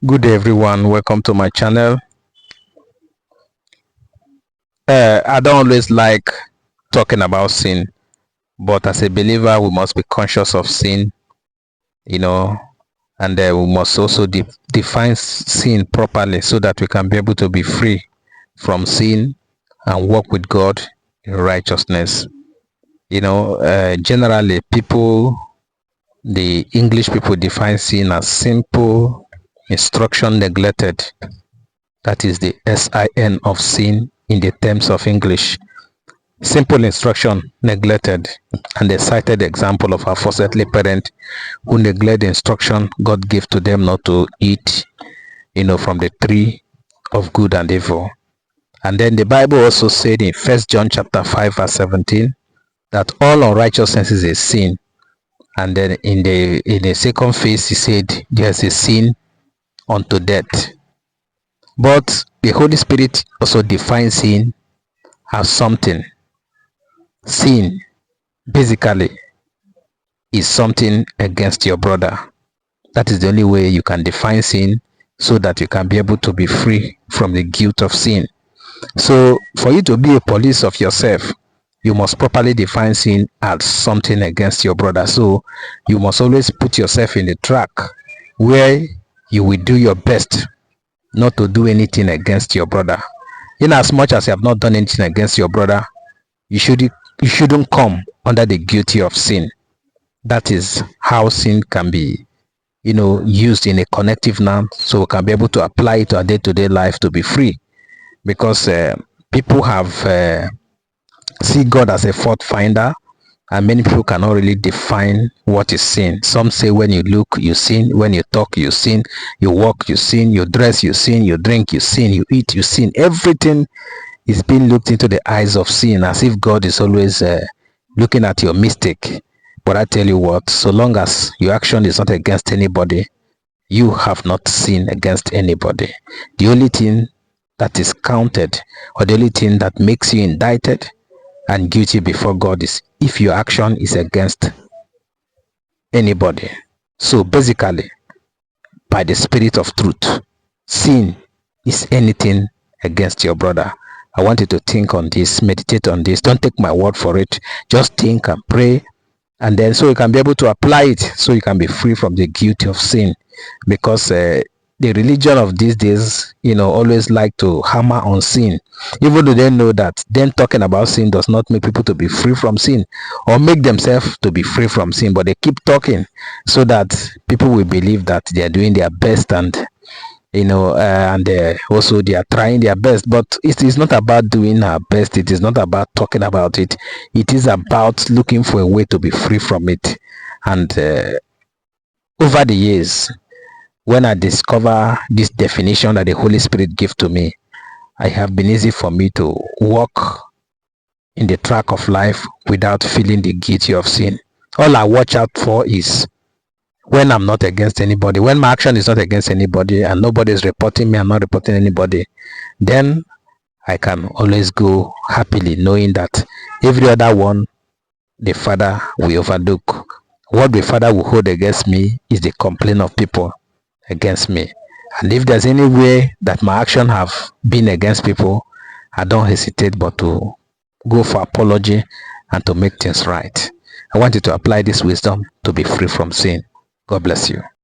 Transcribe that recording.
Good day everyone, welcome to my channel. I don't always like talking about sin, but as a believer we must be conscious of sin, you know, and we must also define sin properly so that we can be able to be free from sin and walk with God in righteousness. Generally the English people define sin as simple instruction neglected. That is the sin of sin in the terms of English. Simple instruction neglected, and a cited example of a first earthly parent who neglect the instruction God gave to them not to eat, from the tree of good and evil. And then the Bible also said in 1 John chapter 5 verse 17 that all unrighteousness is a sin. And then in the second phase he said there's a sin unto death. But the Holy Spirit also defines sin as something. Sin basically is something against your brother. That is the only way you can define sin, so that you can be able to be free from the guilt of sin. So for you to be a police of yourself, you must properly define sin as something against your brother. So you must always put yourself in the track where you will do your best not to do anything against your brother. In as much as you have not done anything against your brother, you shouldn't come under the guilty of sin. That is how sin can be used in a connective noun, so we can be able to apply it to our day-to-day life to be free. Because people have see God as a fault finder, and many people cannot really define what is sin. Some say when you look you sin, when you talk you sin, you walk you sin, you dress you sin, you drink you sin, you eat you sin. Everything is being looked into the eyes of sin, as if God is always looking at your mistake. But I tell you what, so long as your action is not against anybody, you have not sinned against anybody. The only thing that is counted, or the only thing that makes you indicted and guilty before God, is if your action is against anybody. So basically, by the Spirit of truth, sin is anything against your brother. I want you to think on this, meditate on this. Don't take my word for it. Just think and pray, and then so you can be able to apply it, so you can be free from the guilt of sin. Because the religion of these days always like to hammer on sin, even though they know that them talking about sin does not make people to be free from sin or make themselves to be free from sin, but they keep talking so that people will believe that they are doing their best, and also they are trying their best. But it is not about doing our best, it is not about talking about it, it is about looking for a way to be free from it. And over the years, when I discover this definition that the Holy Spirit gave to me, it have been easy for me to walk in the track of life without feeling the guilty of sin. All I watch out for is when I'm not against anybody, when my action is not against anybody and nobody is reporting me, I'm not reporting anybody, then I can always go happily, knowing that every other one the Father will overlook. What the Father will hold against me is the complaint of people against me. And if there's any way that my action have been against people, I don't hesitate but to go for apology and to make things right. I want you to apply this wisdom to be free from sin. God bless you.